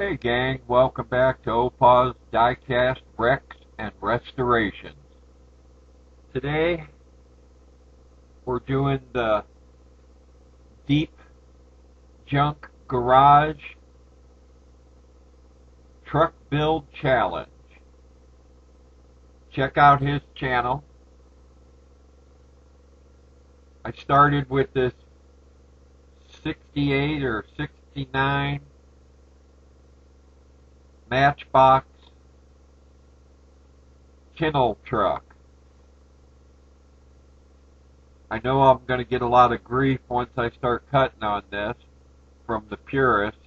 Hey gang, welcome back to Opaw's Diecast Wrecks and Restorations. Today we're doing the Deep Junk Garage Truck Build Challenge. Check out his channel. I started with this 68 or 69 Matchbox kennel truck. I know I'm going to get a lot of grief once I start cutting on this from the purists,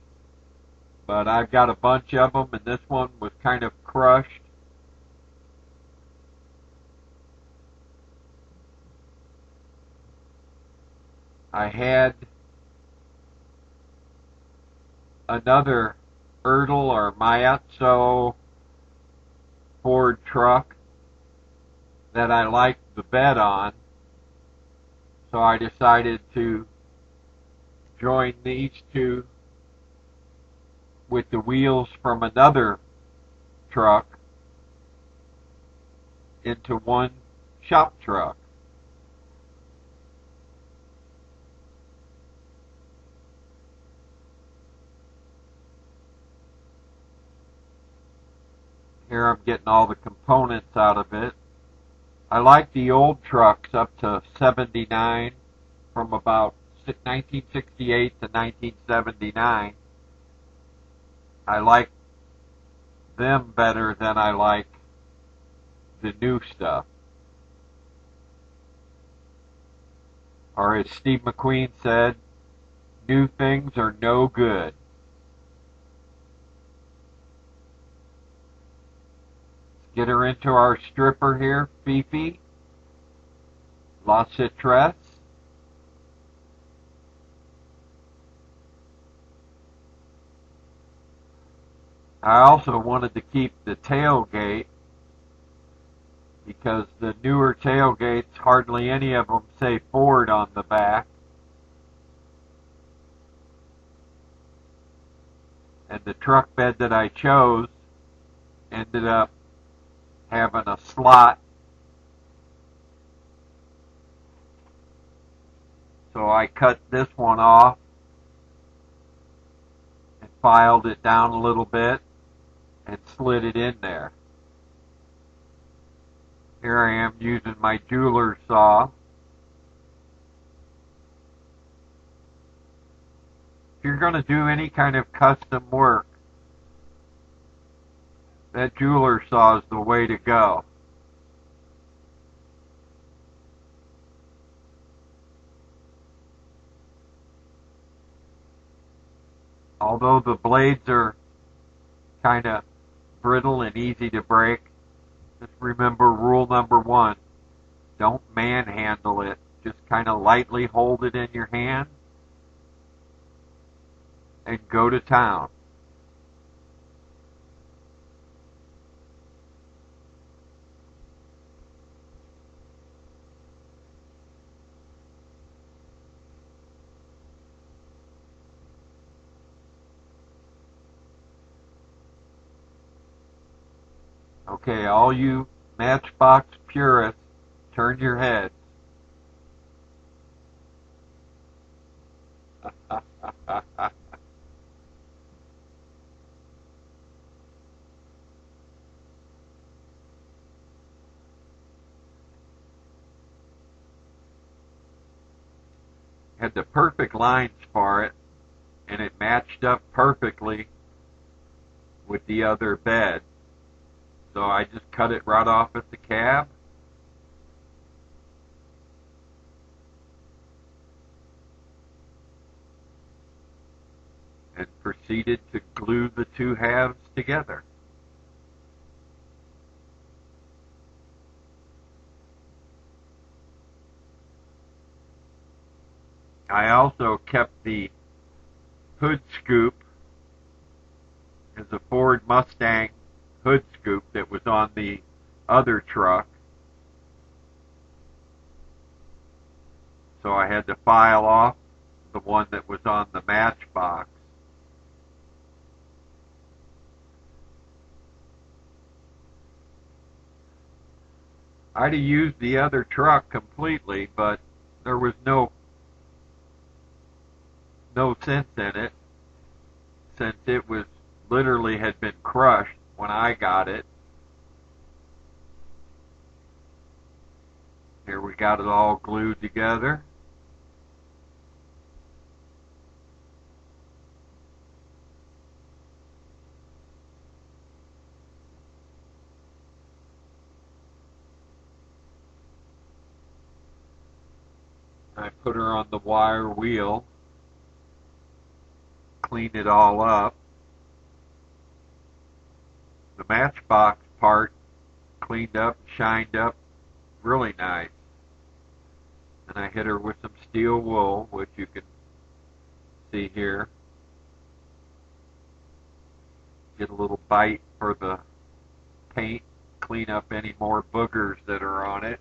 but I've got a bunch of them, and this one was kind of crushed. I had another Erdl or Mayatso Ford truck that I liked the bed on, so I decided to join these two with the wheels from another truck into one shop truck. Here I'm getting all the components out of it. I like the old trucks up to 79, from about 1968 to 1979. I like them better than I like the new stuff. Or as Steve McQueen said, new things are no good. Get her into our stripper here, Fifi, La Citresse. I also wanted to keep the tailgate because the newer tailgates, hardly any of them say Ford on the back. And the truck bed that I chose ended up having a slot, so I cut this one off and filed it down a little bit and slid it in there. Here I am using my jeweler's saw. If you're going to do any kind of custom work, that jeweler saw is the way to go. Although the blades are kind of brittle and easy to break, just remember rule number one: don't manhandle it. Just kind of lightly hold it in your hand and go to town. Okay, all you Matchbox purists, turn your heads. Had the perfect lines for it, and it matched up perfectly with the other bed. So I just cut it right off at the cab. And proceeded to glue the two halves together. I also kept the hood scoop as a Ford Mustang hood scoop that was on the other truck. So I had to file off the one that was on the Matchbox. I'd have used the other truck completely, but there was no sense in it, since it was literally had been crushed when I got it. Here we got it all glued together. I put her on the wire wheel, cleaned it all up. The Matchbox part cleaned up, shined up, really nice. And I hit her with some steel wool, which you can see here. Get a little bite for the paint, clean up any more boogers that are on it.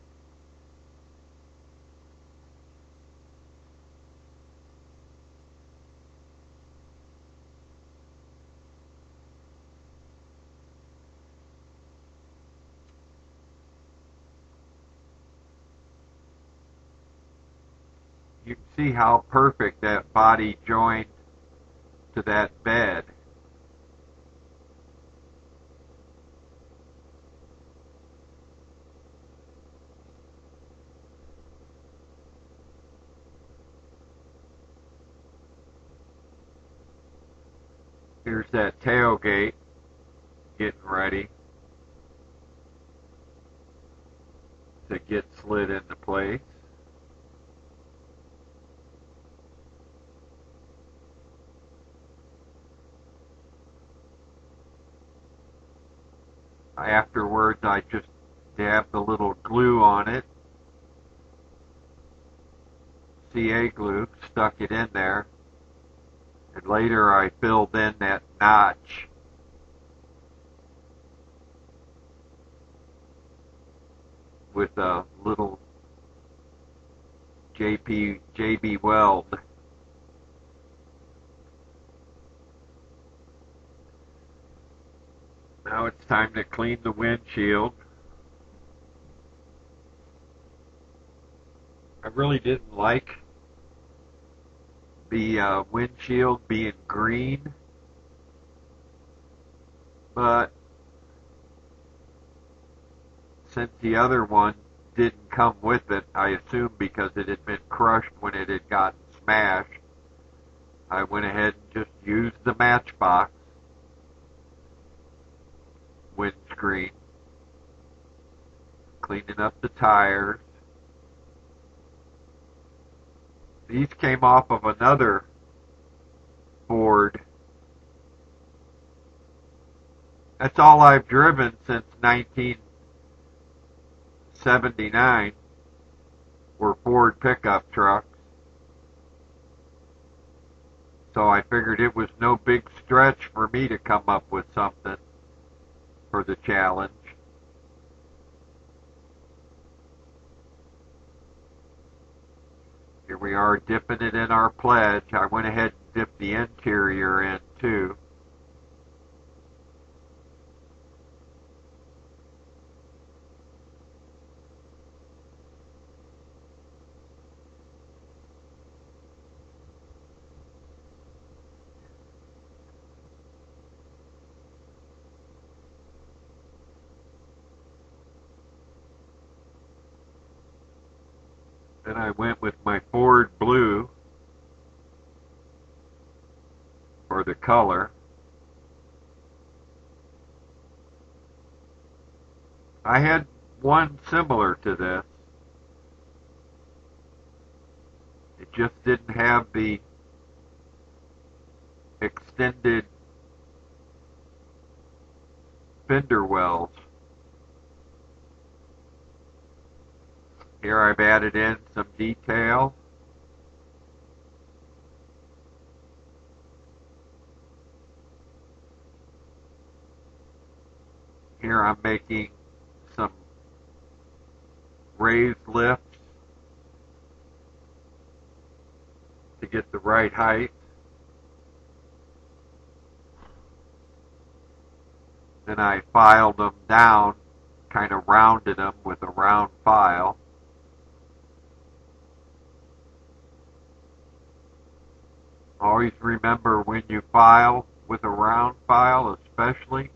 You can see how perfect that body joined to that bed. Here's that tailgate getting ready to get slid into place. Afterwards, I just dabbed a little glue on it, CA glue, stuck it in there, and later I filled in that notch with a little JB weld. Now it's time to clean the windshield. I really didn't like the windshield being green, but since the other one didn't come with it, I assumed because it had been crushed when it had gotten smashed, I went ahead and just used the Matchbox windscreen, cleaning up the tires. These came off of another Ford. That's all I've driven since 1979 were Ford pickup trucks. So I figured it was no big stretch for me to come up with something for the challenge. Here we are dipping it in our pledge. I went ahead and dipped the interior in too. Then I went with my Ford blue for the color. I had one similar to this. It just didn't have the extended fender wells. Here I've added in some detail. Here I'm making some raised lifts to get the right height. Then I filed them down kind of rounded them with a round file. Always remember when you file with a round file, especially,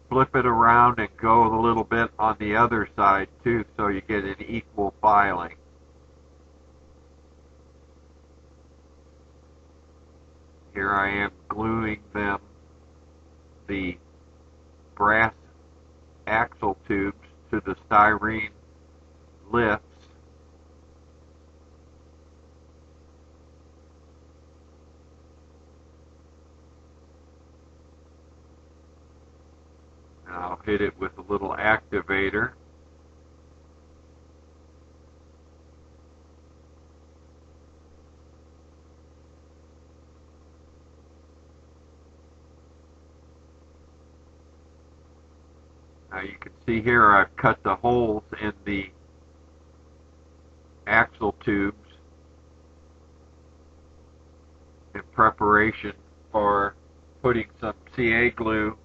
flip it around and go a little bit on the other side too, so you get an equal filing. Here I am gluing them, the brass axle tubes, to the styrene lifts. And I'll hit it with a little activator. Now you can see here I've cut the holes in the axle tubes in preparation for putting some CA glue,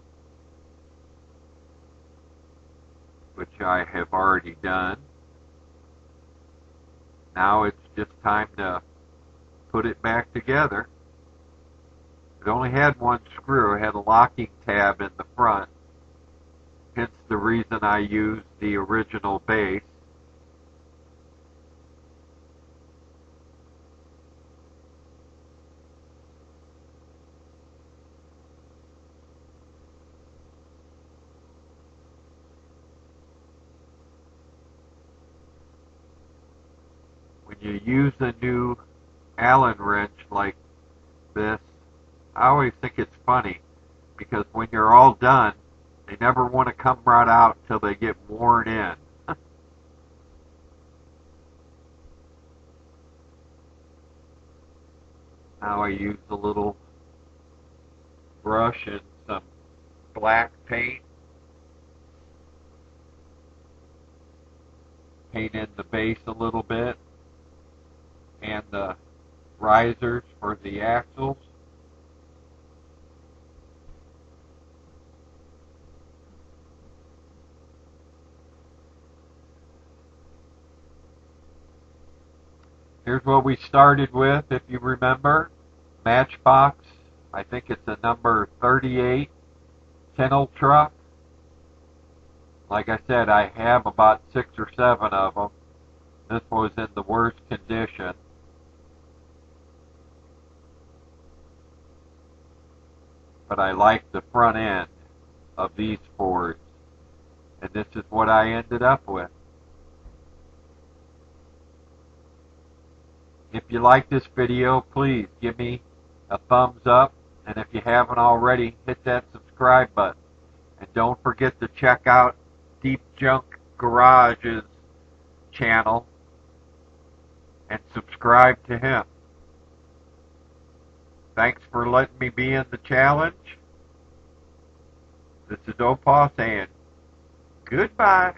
which I have already done. Now it's just time to put it back together. It only had one screw. It had a locking tab in the front. Hence the reason I used the original base. When you use a new Allen wrench like this, I always think it's funny because when you're all done, they never want to come right out till they get worn in. Now I use a little brush and some black paint. Paint in the base a little bit and the risers for the axles. Here's what we started with, if you remember. Matchbox, I think it's a number 38 kennel truck. Like I said, I have about 6 or 7 of them. This was in the worst condition. But I like the front end of these Fords. And this is what I ended up with. If you like this video, please give me a thumbs up. And if you haven't already, hit that subscribe button. And don't forget to check out Deep Junk Garage's channel and subscribe to him. Thanks for letting me be in the challenge. This is Opos, and goodbye.